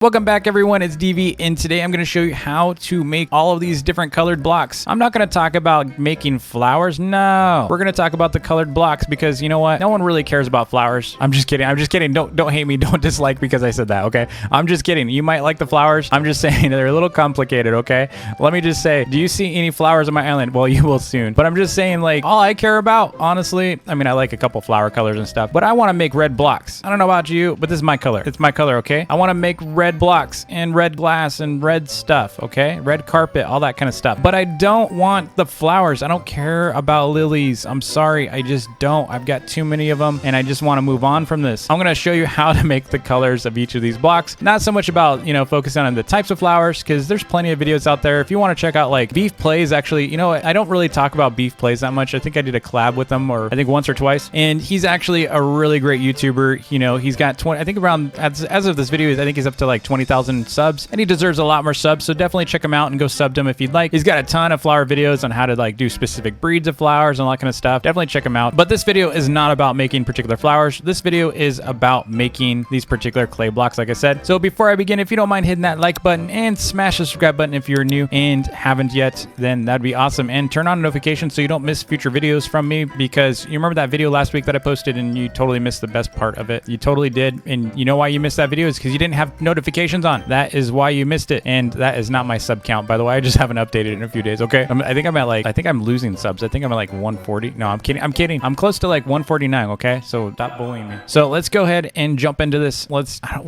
Welcome back everyone, it's DV, and today I'm going to show you how to make all of these different colored blocks. I'm not going to talk about making flowers, no. We're going to talk about the colored blocks because you know what? No one really cares about flowers. I'm just kidding. Don't hate me, don't dislike because I said that, okay? I'm just kidding. You might like the flowers. I'm just saying they're a little complicated, okay? Let me just say, do you see any flowers on my island? Well, you will soon. But I'm just saying, like, all I care about, honestly, I mean, I like a couple flower colors and stuff, but I want to make red blocks. I don't know about you, but this is my color. It's my color, okay? I want to make red blocks and red glass and red stuff, okay? Red carpet, all that kind of stuff. But I don't want the flowers. I don't care about lilies. I'm sorry, I just don't. I've got too many of them and I just want to move on from this. I'm going to show you how to make the colors of each of these blocks. Not so much about, you know, focusing on the types of flowers because there's plenty of videos out there. If you want to check out like Beef Plays, actually, you know, I don't really talk about Beef Plays that much. I think I did a collab with him, or I think once or twice. And he's actually a really great YouTuber. You know, he's got 20, I think around, as of this video, I think he's up to like 20,000 subs, and he deserves a lot more subs, so definitely check him out and go sub to him if you'd like. He's got a ton of flower videos on how to like do specific breeds of flowers and all that kind of stuff. Definitely check him out. But this video is not about making particular flowers. This video is about making these particular clay blocks, like I said. So before I begin, if you don't mind hitting that like button and smash the subscribe button if you're new and haven't yet, then that'd be awesome. And turn on notifications so you don't miss future videos from me, because you remember that video last week that I posted and you totally missed the best part of it. You totally did. And you know why you missed that video is because you didn't have notifications on. That is why you missed it. And that is not my sub count, by the way. I just haven't updated it in a few days, okay? I think I'm losing subs. I think I'm at like 140. No, I'm kidding. I'm close to like 149, okay? So stop bullying me. So let's go ahead and jump into this. Why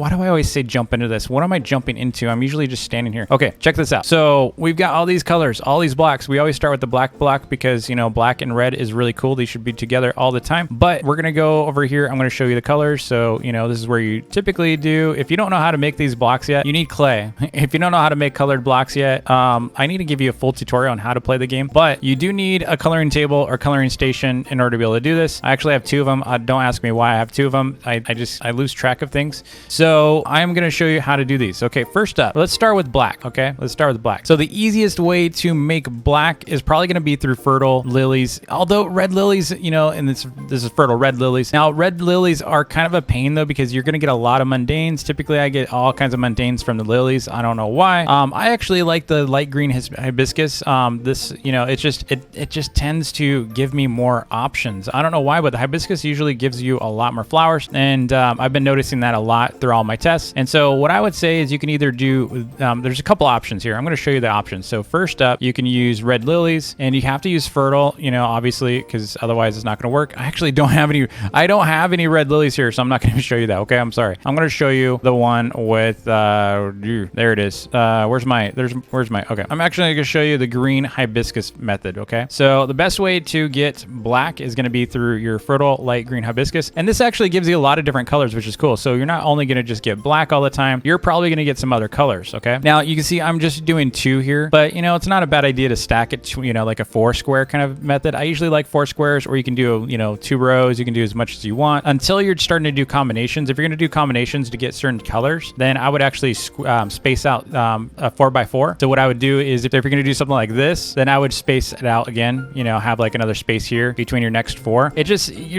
do I always say jump into this? What am I jumping into? I'm usually just standing here. Okay, check this out. So we've got all these colors, all these blocks. We always start with the black block because, you know, black and red is really cool. These should be together all the time. But we're gonna go over here. I'm gonna show you the colors. So, you know, this is where you typically do. If you don't know how to make these blocks yet, you need clay. If you don't know how to make colored blocks yet, I need to give you a full tutorial on how to play the game, but you do need a coloring table or coloring station in order to be able to do this. I actually have two of them. Don't ask me why I have two of them. I lose track of things. So I'm going to show you how to do these. Okay, first up, let's start with black. Okay, let's start with black. So the easiest way to make black is probably going to be through fertile lilies, although red lilies, you know, and this is fertile red lilies. Now, red lilies are kind of a pain though, because you're going to get a lot of mundanes. Typically, I get all kinds of mundanes from the lilies. I don't know why. I actually like the light green hibiscus. This, you know, it just tends to give me more options. I don't know why, but the hibiscus usually gives you a lot more flowers, and I've been noticing that a lot through all my tests. And so what I would say is you can either do, there's a couple options here. I'm going to show you the options. So first up, you can use red lilies, and you have to use fertile, you know, obviously, because otherwise it's not going to work. I actually don't have any red lilies here, so I'm not going to show you that. Okay, I'm sorry. I'm going to show you the one with there it is. Where's my okay, I'm actually going to show you the green hibiscus method. Okay, so the best way to get black is going to be through your fertile light green hibiscus, and this actually gives you a lot of different colors, which is cool. So you're not only going to just get black all the time, you're probably going to get some other colors. Okay, now you can see I'm just doing two here, but you know, it's not a bad idea to stack it to, you know, like a 4-square kind of method. I usually like 4 squares, or you can do, you know, 2 rows. You can do as much as you want until you're starting to do combinations. If you're going to do combinations to get certain colors, then I would actually space out a 4x4. So what I would do is if you're going to do something like this, then I would space it out again, you know, have like another space here between your next 4. You're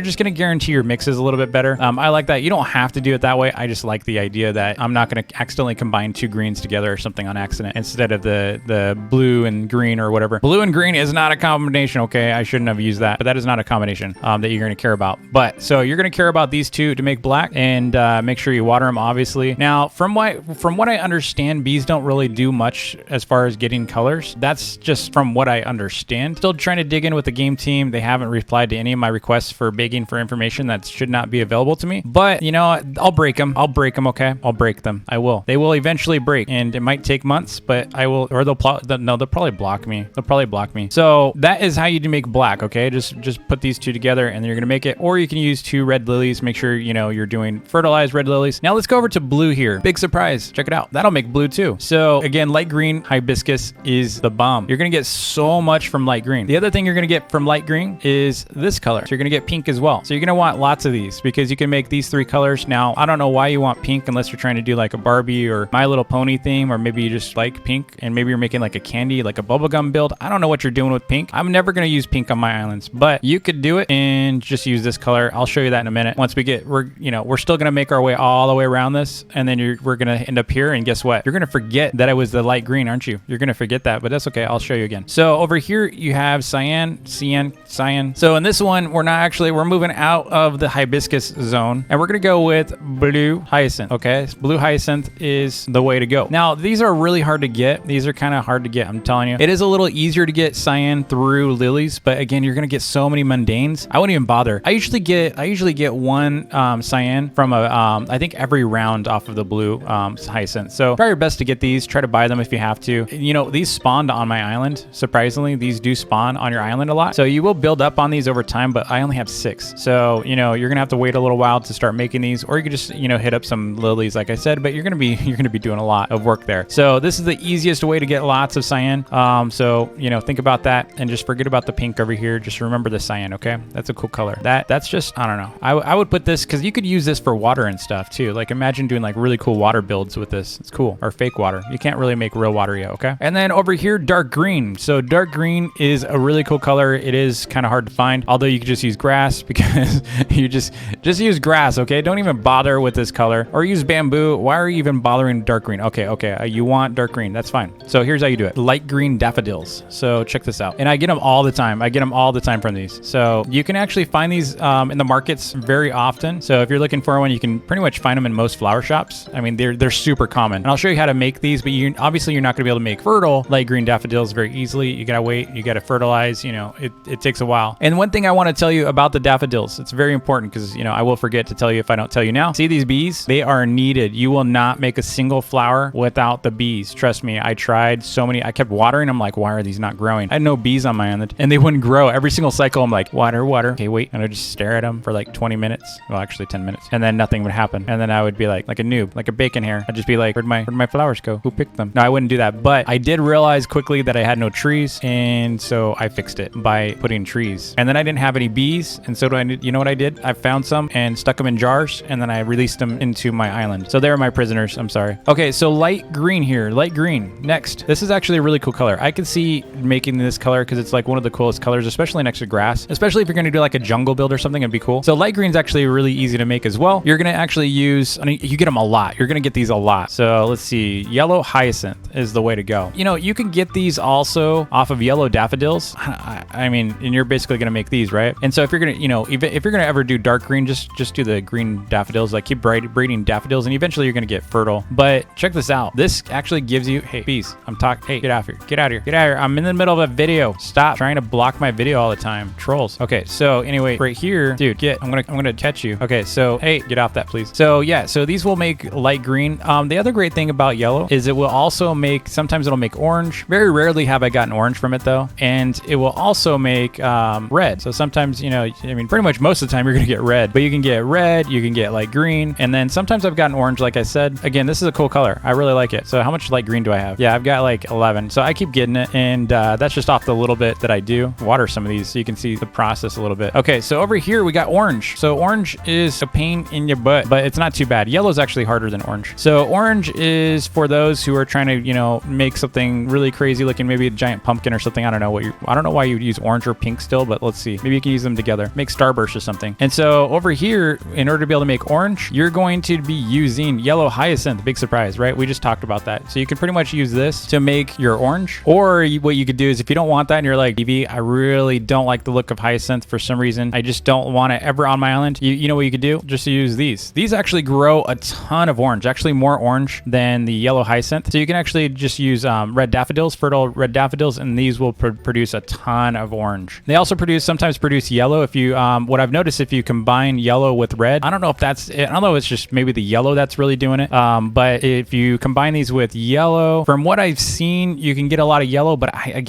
just going to guarantee your mixes a little bit better. I like that. You don't have to do it that way. I just like the idea that I'm not going to accidentally combine 2 greens together or something on accident instead of the blue and green or whatever. Blue and green is not a combination. Okay, I shouldn't have used that, but that is not a combination that you're going to care about. But so you're going to care about these two to make black, and make sure you water them, obviously. Now, from what I understand, bees don't really do much as far as getting colors. That's just from what I understand. Still trying to dig in with the game team. They haven't replied to any of my requests for begging for information that should not be available to me. But you know, I'll break them. Okay, I'll break them. I will. They will eventually break, and it might take months, but I will. Or they'll probably block me. So that is how you do make black. Okay, just put these two together, and then you're gonna make it. Or you can use 2 red lilies. Make sure you know you're doing fertilized red lilies. Now let's go over to blue here. Big surprise. Check it out. That'll make blue too. So again, light green hibiscus is the bomb. You're gonna get so much from light green. The other thing you're gonna get from light green is this color. So you're gonna get pink as well. So you're gonna want lots of these because you can make these 3 colors. Now, I don't know why you want pink unless you're trying to do like a Barbie or My Little Pony theme, or maybe you just like pink and maybe you're making like a candy, like a bubblegum build. I don't know what you're doing with pink. I'm never gonna use pink on my islands, but you could do it and just use this color. I'll show you that in a minute. Once we get, we're still gonna make our way all the way around this, and then we're gonna end up here, and guess what? You're gonna forget that it was the light green, aren't you? You're gonna forget that, but that's okay. I'll show you again. So over here you have cyan. So in this one, we're moving out of the hibiscus zone, and we're gonna go with blue hyacinth. Okay, blue hyacinth is the way to go. Now these are really hard to get. These are kind of hard to get. I'm telling you, it is a little easier to get cyan through lilies, but again, you're gonna get so many mundanes. I wouldn't even bother. I usually get one cyan from I think every round off of the blue hyacinth. So try your best to get these. Try to buy them if you have to. You know, these spawned on my island. Surprisingly, these do spawn on your island a lot. So you will build up on these over time, but I only have 6. So, you know, you're gonna have to wait a little while to start making these, or you could just, you know, hit up some lilies like I said, but you're gonna be doing a lot of work there. So this is the easiest way to get lots of cyan. So, you know, think about that and just forget about the pink over here. Just remember the cyan, okay? That's a cool color. That's just, I don't know. I would put this, because you could use this for water and stuff too. Like imagine doing like really cool water builds with this. It's cool. Or fake water. You can't really make real water yet, okay? And then over here, dark green. So dark green is a really cool color. It is kind of hard to find, although you could just use grass, because you just use grass, okay? Don't even bother with this color, or use bamboo. Why are you even bothering dark green? Okay, you want dark green. That's fine. So here's how you do it. Light green daffodils. So check this out. And I get them all the time. I get them all the time from these. So you can actually find these in the markets very often. So if you're looking for one, you can pretty much find them in most flower shops. I mean, they're super common. And I'll show you how to make these, but obviously you're not gonna be able to make fertile light green daffodils very easily. You gotta wait, you gotta fertilize, you know, it takes a while. And one thing I wanna tell you about the daffodils, it's very important, because, you know, I will forget to tell you if I don't tell you now. See these bees? They are needed. You will not make a single flower without the bees. Trust me, I tried so many. I kept watering. I'm like, why are these not growing? I had no bees on my island, and they wouldn't grow. Every single cycle, I'm like, water. Okay, wait. And I just stare at them for like 20 minutes. Well, actually 10 minutes. And then nothing would happen. And then I would be like a noob, like a bacon hair. I'd just be like, where'd my flowers go? Who picked them? No, I wouldn't do that. But I did realize quickly that I had no trees. And so I fixed it by putting trees. And then I didn't have any bees. And so you know what I did? I found some and stuck them in jars. And then I released them into my island. So they're my prisoners. I'm sorry. Okay, so light green here. Light green. Next. This is actually a really cool color. I can see making this color because it's like one of the coolest colors, especially next to grass. Especially if you're going to do like a jungle build or something, it'd be cool. So light green is actually really easy to make as well. You're going to actually use, I mean, you get them a lot. You're going to get these a lot. So let's see. Yellow hyacinth is the way to go. You know, you can get these also off of yellow daffodils. I mean, and you're basically going to make these, right? And so if you're going to, you know, if you're going to ever do dark green, just do the green daffodils. Like keep breeding daffodils, and eventually you're going to get fertile. But check this out. This actually gives you, hey, bees, I'm talking, hey, get out of here. Get out of here. Get out of here. I'm in the middle of a video. Stop trying to block my video all the time. Trolls. Okay, so anyway, right here, dude, I'm gonna catch you. Okay, so hey, get off that, please. So yeah, so these will make light green. The other great thing about yellow is it will also make, sometimes it'll make orange. Very rarely have I gotten orange from it though. And it will also make red. So sometimes, you know, I mean, pretty much most of the time you're gonna get red, but you can get red, you can get light green, and then sometimes I've gotten orange, like I said. Again, this is a cool color. I really like it. So how much light green do I have? Yeah, I've got like 11. So I keep getting it, and that's just off the little bit that I do. Water some of these so you can see the process a little bit. Okay, so over here we got orange. So orange is a pain in your butt, but it's not too bad. Yellow is actually harder than orange. So orange is for those who are trying to, you know, make something really crazy looking, maybe a giant pumpkin or something. I don't know why you would use orange or pink still, but let's see. Maybe you can use them together. Make starburst or something. And so over here, in order to be able to make orange, you're going to be using yellow hyacinth. Big surprise, right? We just talked about that. So you can pretty much use this to make your orange. Or what you could do is, if you don't want that and you're like, Evie, I really don't like the look of hyacinth for some reason, I just don't want it ever on my island, you know what you could do? Just use these. These actually grow a ton of orange, actually more orange than the yellow hyacinth. So you can actually just use red daffodils, fertile red daffodils, and these will produce a ton of orange. They also sometimes produce yellow. If you, what I've noticed, if you combine yellow with red, I don't know if that's it. I don't know, it's just maybe the yellow that's really doing it. But if you combine these with yellow, from what I've seen, you can get a lot of yellow, but I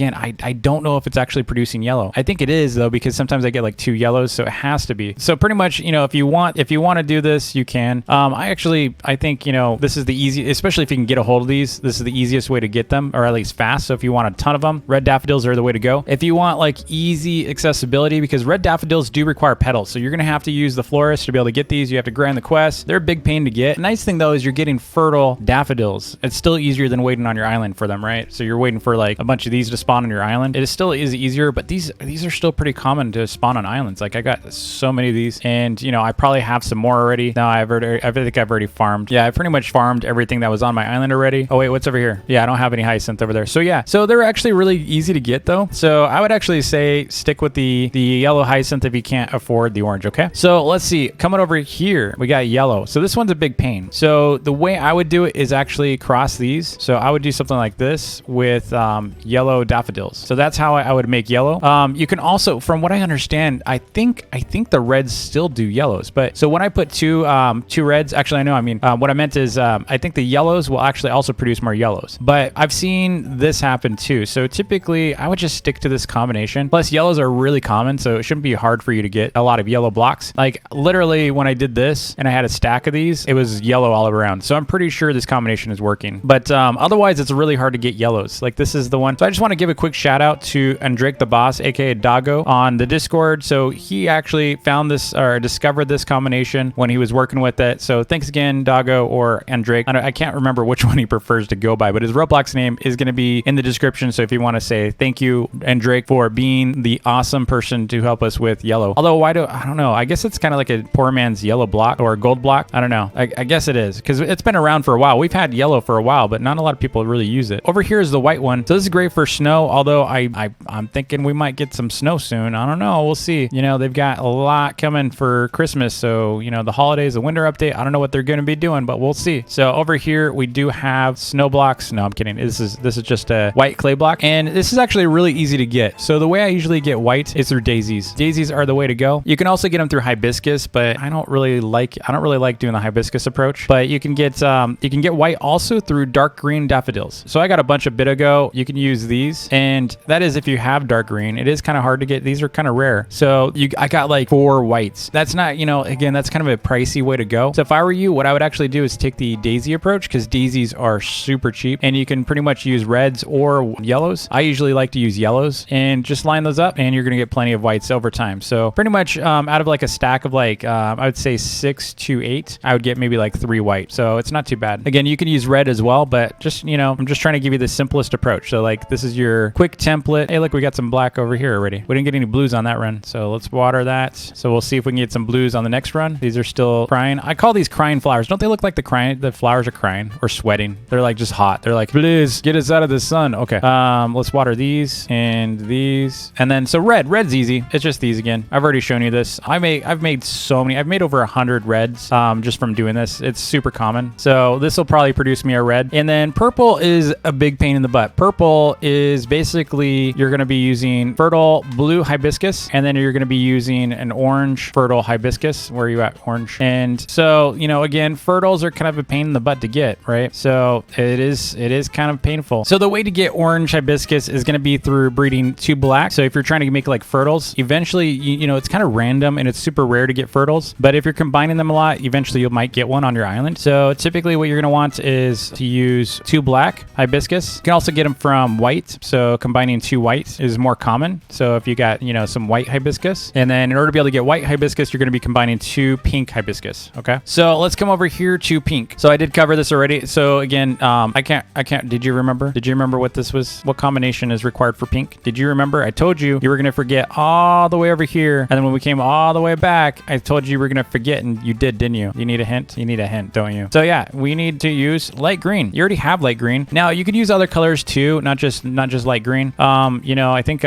don't know if it's actually producing yellow. I think it is though, because sometimes I get like 2 yellows, so it has to be. So pretty much, you know, if you want to do this, you can. I think, you know, this is the easy, especially if you can get a hold of these, this is the easiest way to get them, or at least fast. So if you want a ton of them, red daffodils are the way to go. If you want like easy accessibility, because red daffodils do require petals, so you're gonna have to use the florist to be able to get these. You have to grind the quest. They're a big pain to get. The nice thing though is you're getting fertile daffodils. It's still easier than waiting on your island for them, right? So you're waiting for like a bunch of these to spawn on your island. It still is easier, but these are still pretty common to spawn on islands. Like I got so many of these, and you know, I probably have some more already. Now I think I've already farmed. Yeah, yeah, I pretty much farmed everything that was on my island already. Oh wait, what's over here? Yeah, I don't have any hyacinth over there. So yeah, so they're actually really easy to get though. So I would actually say stick with the yellow hyacinth if you can't afford the orange, okay? So let's see, coming over here, we got yellow. So this one's a big pain. So the way I would do it is actually cross these. So I would do something like this with yellow daffodils. So that's how I would make yellow. You can also, from what I understand, I think the reds still do yellows. But so when I put two reds, actually I know, I mean, what I meant is I think the yellows will actually also produce more yellows. But I've seen this happen too. So typically I would just stick to this combination. Plus yellows are really common, so it shouldn't be hard for you to get a lot of yellow blocks. Like literally when I did this and I had a stack of these, it was yellow all around. So I'm pretty sure this combination is working. But otherwise it's really hard to get yellows. Like this is the one. So I just want to give a quick shout out to Andrake the Boss, aka Doggo, on the Discord. So he actually found this or discovered this combination when he was working with it. So thanks again, Doggo or Andrake. I can't remember which one he prefers to go by, but his Roblox name is going to be in the description. So if you want to say thank you, Andrake, for being the awesome person to help us with yellow. Although I don't know. I guess it's kind of like a poor man's yellow block or a gold block. I don't know. I guess it is because it's been around for a while. We've had yellow for a while, but not a lot of people really use it. Over here is the white one. So this is great for snow, although I'm thinking we might get some snow soon. I don't know. We'll see. You know, they've got a lot coming for Christmas. So, you know, the holidays, the winter update, I don't know what they're going to be doing, but we'll see. So over here, we do have snow blocks. No, I'm kidding. This is just a white clay block. And this is actually really easy to get. So the way I usually get white is through daisies. Daisies are the way to go. You can also get them through hibiscus, but I don't really like doing the hibiscus approach. But you can get white also through dark green daffodils. So I got a bunch a bit ago. You can use these, and that is if you have dark green. It is kind of hard to get. These are kind of rare. So I got like 4 whites. That's not, you know, again, that's kind of a pricey way to go. So if I were you, what I would actually do is take the daisy approach because daisies are super cheap and you can pretty much use reds or yellows. I usually like to use yellows and just line those up and you're going to get plenty of whites over time. So pretty much out of like a stack of like, I would say 6 to 8, I would get maybe like 3 white. So it's not too bad. Again, you can use red as well, but just, you know, I'm just trying to give you the simplest approach. So like this is your quick template. Hey, look, we got some black over here already. We didn't get any blues on that run. So let's water that. So we'll see if we can get some blues on the next run. These are still crying. I call these crying flowers. Don't they look like the flowers are crying or sweating? They're like just hot. They're like, please get us out of the sun. Okay. Let's water these and these. And then so red's easy. It's just these again. I've already shown you this. I've made so many. I've made over 100 reds just from doing this. It's super common. So this will probably produce me a red. And then purple is a big pain in the butt. Purple is basically you're going to be using fertile blue hibiscus, and then you're going to be using an orange fertile hibiscus. Where are you at, orange? And so, you know, again, fertiles are kind of a pain in the butt to get, right? So it is kind of painful. So the way to get orange hibiscus is going to be through breeding 2 black. So if you're trying to make like fertiles, eventually, you know, it's kind of random and it's super rare to get fertiles. But if you're combining them a lot, eventually you might get one on your island. So typically what you're going to want is to use 2 black hibiscus. You can also get them from white. So combining 2 white is more common. So if you got, you know, some white hibiscus, and then in order to be able to get white hibiscus, you're going to be combining 2 pink hibiscus. Okay. So let's come over here to pink. So I did cover this already. So again, I can't, did you remember what this was? What combination is required for pink? Did you remember? I told you were going to forget all the way over here. And then when we came all the way back, I told you were going to forget, and you did, didn't you? You need a hint? You need a hint, don't you? So yeah, we need to use light green. You already have light green. Now you could use other colors too, not just light green. You know, I think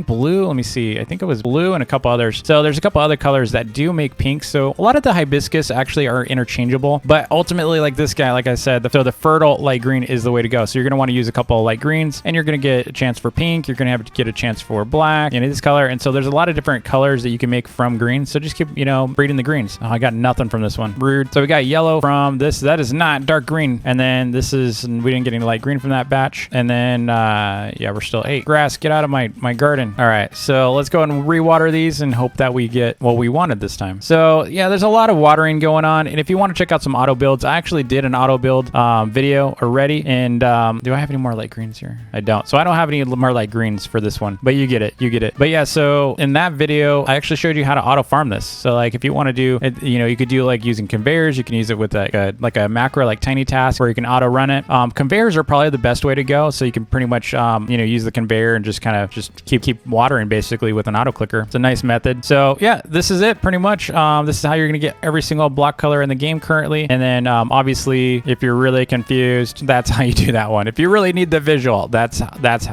blue, let me see. I think it was blue and a couple others. So there's a couple other colors that do make pink. So a lot of the hibiscus actually are interchangeable, but ultimately like this guy, like I said, so the fertile light green is the way to go. So you're going to want to use a couple of light greens, and you're going to get a chance for pink. You're going to have to get a chance for black, you know, this color. And so there's a lot of different colors that you can make from green. So just keep, you know, breeding the greens. Oh, I got nothing from this one. Rude. So we got yellow from this. That is not dark green. And then this is, we didn't get any light green from that batch. And then, yeah, we're still, hey, grass, get out of my garden. All right. So let's go and rewater these and hope that we get what we wanted this time. So yeah, there's a lot of watering going on. And if you want to check out some auto builds, I actually did an auto build video already. And do I have any more light greens here? I don't. So I don't have any more light greens for this one, but you get it. You get it. But yeah, so in that video, I actually showed you how to auto farm this. So like if you want to do it, you know, you could do like using conveyors. You can use it with like a macro, like tiny task, where you can auto run it. Conveyors are probably the best way to go. So you can pretty much, you know, use the conveyor and just kind of just keep watering basically with an auto clicker. It's a nice method. So yeah, this is it pretty much. This is how you're going to get every single block color in the game currently. And then obviously, if you're really confused, that's how you do that one. If you really need the visual, that's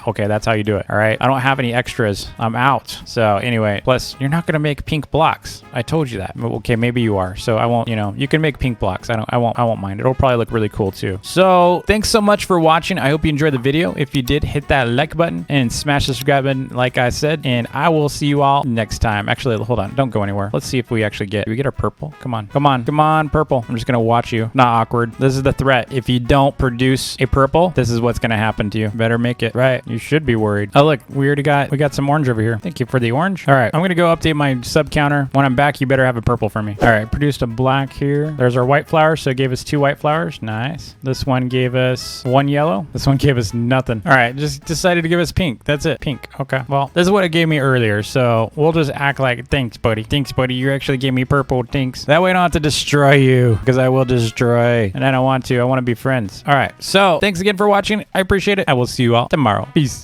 okay. That's how you do it. All right. I don't have any extras. I'm out. So anyway, plus you're not gonna make pink blocks. I told you that. Okay, maybe you are. So I won't. You know, you can make pink blocks. I won't mind. It'll probably look really cool too. So thanks so much for watching. I hope you enjoyed the video. If you did, hit that like button and smash the subscribe button, like I said. And I will see you all next time. Actually, hold on. Don't go anywhere. Let's see if we actually get. Do we get our purple? Come on. Come on. Come on, purple. I'm just gonna watch you. Not awkward. This is the threat. If you don't produce a purple, this is what's gonna happen to you. Better make it right. You should be worried. Oh look, we got some orange over here. Thank you for the orange. All right, I'm gonna go update my sub counter. When I'm back, you better have a purple for me. All right, produced a black here. There's our white flower, so it gave us 2 white flowers. Nice. This one gave us 1 yellow. This one gave us nothing. All right, just decided to give us pink. That's it. Pink. Okay. Well, this is what it gave me earlier, so we'll just act like thanks, buddy. Thanks, buddy. You actually gave me purple. Thanks. That way I don't have to destroy you, because I will destroy, and I don't want to. I want to be friends. All right. So thanks again for watching. I appreciate it. I will see you all tomorrow. Peace.